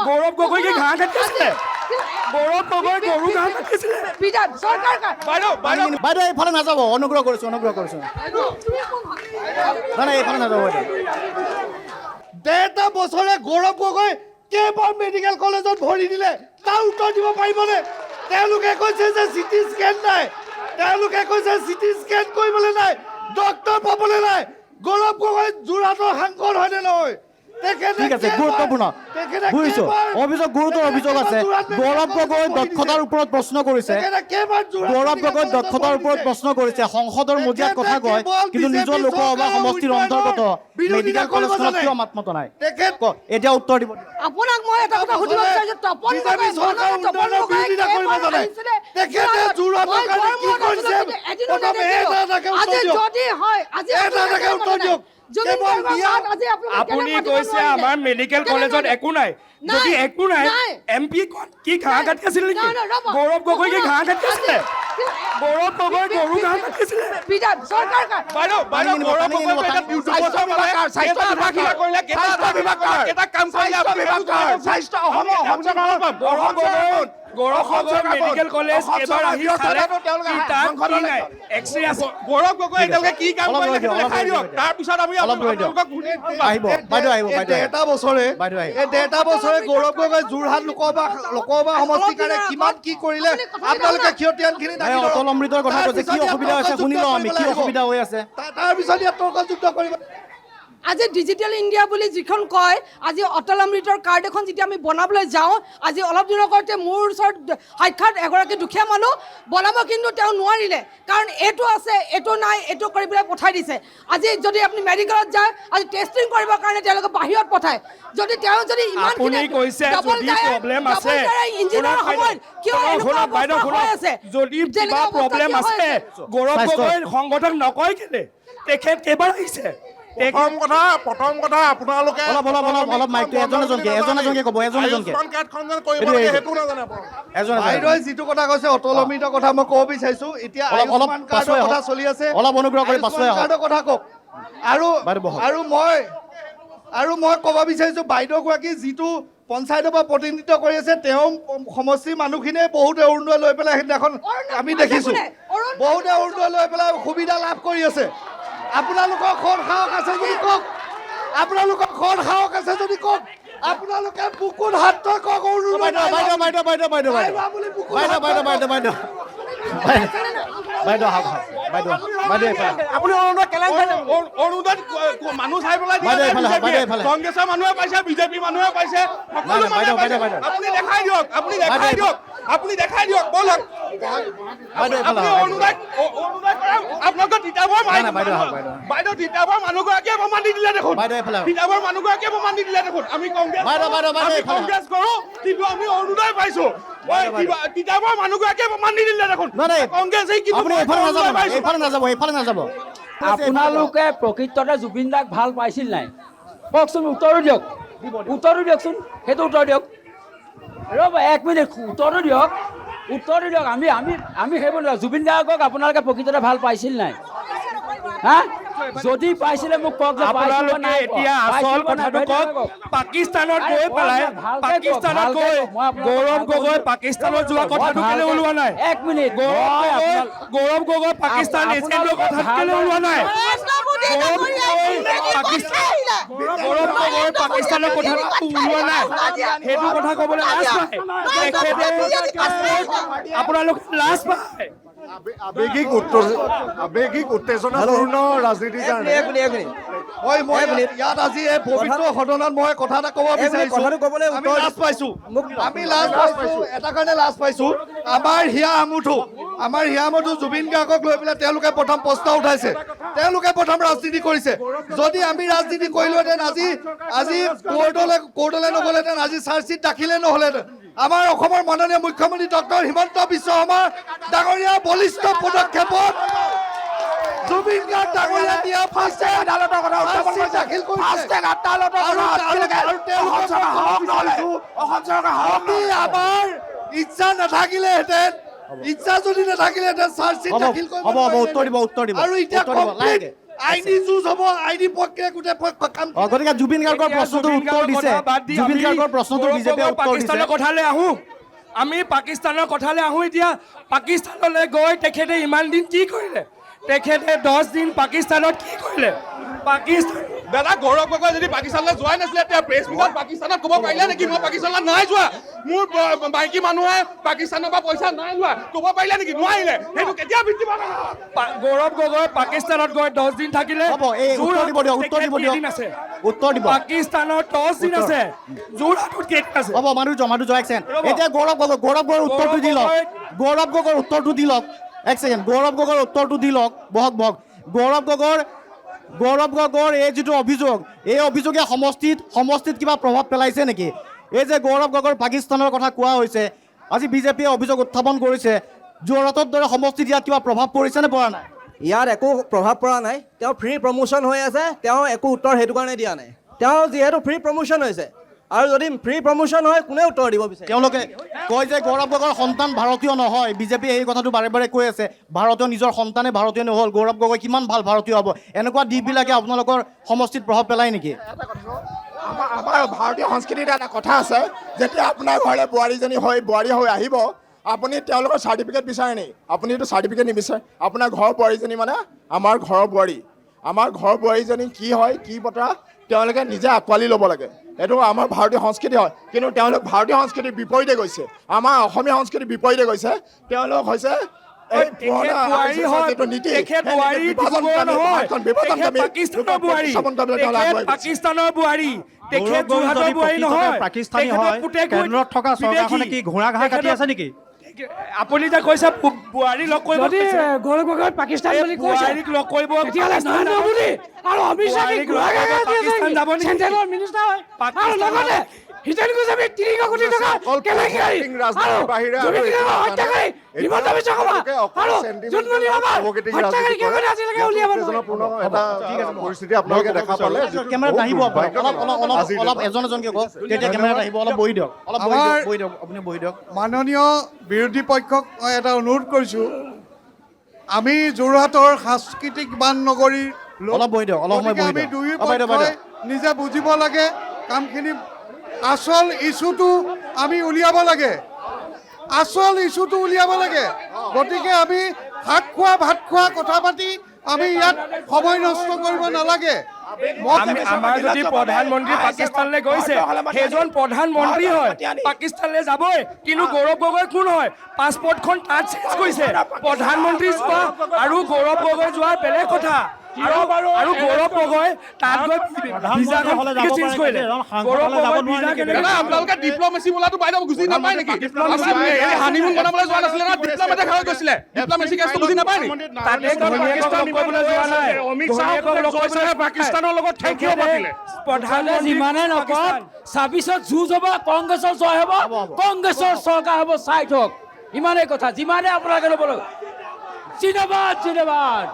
গৌৰৱ গগৈকে ঘাঁহ কাটি আছিলে গৌৰৱ গগৈ গৰু ঘাঁহ কাটিছিলে বাইদেউ এইফালে নাযাব অনুগ্ৰহ কৰিছোঁ নাই এইফালে নাযাব বাইদেউ ডেৰটা বছৰে গৌৰৱ গগৈ কেইবাৰ মেডিকেল কলেজত ভৰি দিলে তাৰ উত্তৰ দিব পাৰিবনে তেওঁলোকে কৈছে যে চিটি স্কেন নাই তেওঁলোকে কৈছে চিটি স্কেন কৰিবলৈ নাই ডক্টৰ পাবলৈ নাই গৌৰৱ গগৈ যোৰহাটৰ সাংসদ হয়নে নহয় ঠিক আছে গুৰুত্বপূৰ্ণ বুজিছোঁ অভিযোগ গুৰুতৰ অভিযোগ আছে গৌৰৱ গগৈ দক্ষতাৰ ওপৰত প্ৰশ্ন কৰিছে গৌৰৱ গগৈ দক্ষতাৰ ওপৰত প্ৰশ্ন কৰিছে সংসদৰ মজিয়াত কথা কয় কিন্তু নিজৰ লোকসভা সমষ্টিৰ অন্তৰ্গত মেডিকেল কলেজখনত কিয় মাত মতা নাই এতিয়া উত্তৰ দিব আপোনাক মই এটা কথা সুধিব বিচাৰিছো তপন যদি হয় আজি আপুনি কৈছে আমাৰ মেডিকেল কলেজত একো নাই যদি একো নাই MP কি ঘাঁহ কাটি আছিল নেকি গৌৰৱ গগৈকে ঘাঁহ কাটি আছিলে গৌৰৱ গগৈ গৰু ঘাঁহ কাটিছিলে গৌৰৱ গগৈ মেডিকেল কলেজ এবাৰ আহি চালে তাত কি নাই এক্সৰে আছে গৌৰৱ গগৈ এতিয়ালৈকে কি কাম কৰিলে দেখাই দিয়ক তাৰপিছত আমি আহিব বাইদেউ আহিব বাইদেউ ডেৰটা বছৰে গৌৰৱ গগৈ যোৰহাট লোকসভা সমষ্টিৰ কাৰণে কিমান কি কৰিলে আপোনালোকে ক্ষতিয়ানখিনি অটল অমৃতৰ কথা কৈছে কি অসুবিধা হৈছে শুনি লওঁ আমি কি অসুবিধা হৈ আছে তাৰপিছত ইয়াত তৰ্কযুক্ত কৰিব আজি ডিজিটেল ইণ্ডিয়া বুলি যিখন কয় আজি অটল অমৃতৰ কাৰ্ড এখন যেতিয়া আমি বনাবলৈ যাওঁ আজি অলপ দিনৰ আগতে মোৰ ওচৰত সাক্ষাৎ এগৰাকী দুখীয়া মানুহ বনাব কিন্তু তেওঁ নোৱাৰিলে কাৰণ এইটো আছে এইটো নাই এইটো কৰি পেলাই পঠাই দিছে আজি যদি আপুনি মেডিকেলত যায় আজি টেষ্টিং কৰিবৰ কাৰণে তেওঁলোকে বাহিৰত পঠায় যদি তেওঁ যদি আপুনি কৈছে যদি প্ৰব্লেম আছে ইঞ্জিনিয়াৰ সময়ত কিয় বাইদেউ যদি কিবা প্ৰব্লেম আছে গৌৰৱ গগৈ সংগঠন নকয় কেলে তেখেত কেইবাৰ আহিছে প্ৰথম কথা আপোনালোকে অলপ মাইকটো এজনে ক'ব বাইদেৱে যিটো কথা কৈছে অটল অমৃতৰ কথা মই ক'ব বিচাৰিছো এতিয়া আয়ুষ্মান কাৰ্ডৰ কথা চলি আছে অলপ অনুগ্ৰহ কৰি পাছুৱাই আহক কাৰ্ডৰ কথা কওক আৰু মই ক'ব বিচাৰিছো বাইদেউগৰাকী যিটো পঞ্চায়তৰ পৰা প্ৰতিনিধিত্ব কৰি আছে তেওঁ সমষ্টিৰ মানুহখিনিয়ে বহুতে অৰুণোদয় লৈ পেলাই সেইদিনাখন আমি দেখিছো বহুতে অৰুণোদয় লৈ পেলাই সুবিধা লাভ কৰি আছে আপোনালোকৰ খন সাহস আছে যদি কওক আপোনালোকে বুকুত হাত থৈ কওক মানুহ চাই পেলাই কংগ্ৰেছৰ মানুহে পাইছে বিজেপি মানুহে পাইছে আপুনি দেখাই দিয়ক বলক আপোনালোকৰ তিতাবৰ বাইদেউ তিতাবৰ মানুহগৰাকীয়ে প্ৰমাণ দি দিলে দেখোন আমি কংগ্ৰেছ কৰো কিন্তু আমি অৰুণোদয় পাইছো তিতাবৰ মানুহগৰাকীয়ে প্ৰমাণ দি দিলে দেখোন কংগ্ৰেছ নাযাব আপোনালোকে প্ৰকৃততে জুবিন দাক ভাল পাইছিল নাই কওকচোন উত্তৰো দিয়কচোন সেইটো উত্তৰ দিয়ক ৰ'ব 1 মিনিট উত্তৰটো দিয়ক আমি সেইবোৰ জুবিন দাক আপোনালোকে প্ৰকৃততে ভাল পাইছিল নাই হা যদি পাইছিলে মোক কওক আপোনালোকে এতিয়া আসল কথাটো কওক পাকিস্তানত গৈ পেলাই গৌৰৱ গগৈ পাকিস্তানত যোৱা কথাটো কেলে ওলোৱা নাই 1 মিনিট গৌৰৱ গগৈ পাকিস্তান এজেণ্টৰ কথা কেলে ওলোৱা নাই গৌৰৱ গগৈ পাকিস্তানৰ কথা ওলোৱা নাই সেইটো কথা ক'বলৈ লাজ পায় আপোনালোকে লাজ পায় আবেগিক উত্তেজনাপূৰ্ণ ৰাজনীতিৰ কাৰণে ইয়াত আজি এই পবিত্ৰ সদনত মই কথা এটা ক'ব বিচাৰিছো আমি লাজ পাইছো এটা কাৰণে লাজ পাইছো আমাৰ হিয়া আমুঠু জুবিন গাৰ্গক লৈ পেলাই তেওঁলোকে প্ৰথম প্ৰশ্ন উঠাইছে তেওঁলোকে প্ৰথম ৰাজনীতি কৰিছে যদি আমি ৰাজনীতি কৰিলোহেঁতেন আজি কোৰ্টলৈ নগ'লেহেঁতেন আজি চাৰ্জশ্বিট দাখিলে নহ'লেহেঁতেন আমাৰ অসমৰ মাননীয় মুখ্যমন্ত্ৰী ডক্টৰ হিমন্ত বিশ্ব শৰ্মা ডাঙৰীয়া বলিষ্ঠ পদক্ষেপত জুবিন গাৰ্গ ডাঙৰীয়া দিয়া ফাৰ্ষ্ট আদালতৰ কথা উত্থাপন দাখিল কৰিছে আমাৰ ইচ্ছা নাথাকিলেহেঁতেন চাৰ্জশ্বিট দাখিল কৰিব উত্তৰ দিব আৰু এতিয়া আইনী যুঁজ হ'ব, আইনী প্ৰক্ৰিয়া গোটেই কাম গতিকে জুবিন গাৰ্গৰ প্ৰশ্নটোৰ উত্তৰ দিছে জুবিন গাৰ্গৰ প্ৰশ্নটো বিজেপিয়ে উত্তৰ দিছে পাকিস্তানৰ কথালৈ আহোঁ আমি পাকিস্তানৰ কথালৈ আহোঁ এতিয়া পাকিস্তানলৈ গৈ তেখেতে ইমান দিন কি কৰিলে তেখেতে 10 দিন পাকিস্তানত কি কৰিলে পাকিস্তান দাদা গৌৰৱ গগৈ যদি পাকিস্তানলৈ যোৱাই নাছিলে তেওঁ প্ৰেছ মিটত পাকিস্তানত ক'ব পাৰিলে নেকি মই পাকিস্তানত নাই যোৱা মোৰ মাইকী মানুহে পাকিস্তানৰ পৰা পইচা নাই লোৱা ক'ব পাৰিলে নেকি নোৱাৰিলে সেইটো কেতিয়া ভিত্তি গৌৰৱ গগৈ পাকিস্তানত গৈ 10 দিন থাকিলে হ'ব এই উত্তৰ দিব দিয়ক উত্তৰ দিব পাকিস্তানত 10 দিন আছে যোৰহাটত কেইদিন আছে হ'ব মানুহ এক ছেকেণ্ড এতিয়া গৌৰৱ গগৈৰ উত্তৰটো দি লওক গৌৰৱ গগৈৰ উত্তৰটো দি লওক এক ছেকেণ্ড গৌৰৱ গগৈৰ উত্তৰটো দি লওক বহক গৌৰৱ গগৈৰ এই যিটো অভিযোগ এই অভিযোগে সমষ্টিত কিবা প্ৰভাৱ পেলাইছে নেকি এই যে গৌৰৱ গগৈৰ পাকিস্তানৰ কথা কোৱা হৈছে আজি বিজেপিয়ে অভিযোগ উত্থাপন কৰিছে যোৰহাটৰ দৰে সমষ্টিত ইয়াত কিবা প্ৰভাৱ পৰিছে নে পৰা নাই ইয়াত একো প্ৰভাৱ পৰা নাই তেওঁ ফ্ৰী প্ৰমোশ্যন হৈ আছে তেওঁ একো উত্তৰ সেইটো কাৰণে দিয়া নাই তেওঁ যিহেতু ফ্ৰী প্ৰমোশ্যন হৈছে আৰু যদি ফ্ৰী প্ৰমোশ্যন হয় কোনে উত্তৰ দিব বিচাৰে তেওঁলোকে কয় যে গৌৰৱ গগৈৰ সন্তান ভাৰতীয় নহয় বিজেপিয়ে এই কথাটো বাৰে বাৰে কৈ আছে ভাৰতীয় নিজৰ সন্তানে ভাৰতীয় নহ'ল গৌৰৱ গগৈ কিমান ভাল ভাৰতীয় হ'ব এনেকুৱা দিশবিলাকে আপোনালোকৰ সমষ্টিত প্ৰভাৱ পেলায় নেকি আমাৰ ভাৰতীয় সংস্কৃতিত এটা কথা আছে যেতিয়া আপোনাৰ ঘৰলৈ বোৱাৰী হৈ আহিব আপুনি তেওঁলোকৰ চাৰ্টিফিকেট বিচাৰে নেকি আপুনিতো চাৰ্টিফিকেট নিবিচাৰে আপোনাৰ ঘৰৰ বোৱাৰীজনী মানে আমাৰ ঘৰৰ বোৱাৰীজনী কি হয় কি বতৰা তেওঁলোকে নিজে আঁকোৱালি ল'ব লাগে এইটো আমাৰ ভাৰতীয় সংস্কৃতি হয় কিন্তু তেওঁলোক ভাৰতীয় সংস্কৃতিৰ বিপৰীতে গৈছে আমাৰ অসমীয়া সংস্কৃতিৰ বিপৰীতে গৈছে তেওঁলোক হৈছে পাকিস্তানৰ বোৱাৰী তেখেত যোৰহাটৰ বোৱাৰী নহয় পাকিস্তানী হয় কেন্দ্ৰত থকা চৰকাৰখনে কি ঘোঁৰা ঘাঁহ কাটি আছে নেকি আপুনি যে কৈছে বোৱাৰী লগ কৰিব গৌৰৱ গগৈ পাকিস্তান বুলি কৈছে বোৱাৰীক লগ কৰিব তেতিয়াহ'লে নৰেন্দ্ৰ মোদী আৰু অমিত শ্বাহ পাকিস্তান যাব নেকি? চেণ্ট্ৰেলৰ মিনিষ্টাৰ হয় আৰু লগতে হিতেন গোস্বামী 300 কোটি টকা কেলেংকাৰী আৰু জুবিন গাৰ্গৰ হত্যাকাৰী হিমন্ত বিশ্ব শৰ্মা আৰু জোনমণি ৰাভাৰ হত্যাকাৰী কেনেকৈ আজিলৈকে উলিয়াব পৰিস্থিতি আপোনালোকে দেখা পালে কেমেৰাত আহিব অলপ এজনকে কওক তেতিয়া কেমেৰাত আহিব অলপ বহি দিয়ক আপুনি বহি দিয়ক মাননীয় বিৰোধী পক্ষক মই এটা অনুৰোধ কৰিছোঁ আমি যোৰহাটৰ সাংস্কৃতিক বান নগৰীৰ অলপ বহি দিয়ক অলপ সময় বহি আমি দিয়ক দুয়ো পক্ষই নিজে বুজিব লাগে কামখিনি আচল ইছ্যুটো আমি উলিয়াব লাগে গতিকে আমি ভাত খোৱা কথা পাতি আমি ইয়াত সময় নষ্ট কৰিব নালাগে আমাৰ যদি প্ৰধানমন্ত্ৰী পাকিস্তানলৈ গৈছে সেইজন প্ৰধানমন্ত্ৰী হয় পাকিস্তানলৈ যাবই কিন্তু গৌৰৱ গগৈ কোন হয় পাছপৰ্টখন তাত চেঞ্জ কৰিছে প্ৰধানমন্ত্ৰী যোৱা আৰু গৌৰৱ গগৈ যোৱা বেলেগ কথা আৰু গৌৰৱ গগৈ তাত গৈ ভিজাখন চেঞ্জ কৰিলে গৌৰৱ গগৈ ভিজা কেনেকৈ আপোনালোকে ডিপ্ল'মেচি বোলাটো বাইদেউ বুজি নাপায় নেকি হানিমুন বনাবলৈ যোৱা নাছিলে না ডিপ্ল'মেটে হৈ গৈছিলে ডিপ্ল'মেচি কেছটো বুজি নাপায় নেকি তাতে ঘৈণীয়েকক লগ কৰিবলৈ যোৱা নাই ঘৈণীয়েকক লগ কৰিছে পাকিস্তানৰ লগত কিয় পাতিলে প্ৰধানমন্ত্ৰী যিমানে নকওক 26ত যুঁজ হ'ব কংগ্ৰেছৰ জয় হ'ব কংগ্ৰেছৰ চৰকাৰ হ'ব চাই থওক ইমানেই কথা যিমানে আপোনালোকে ল'ব জিন্দাবাদ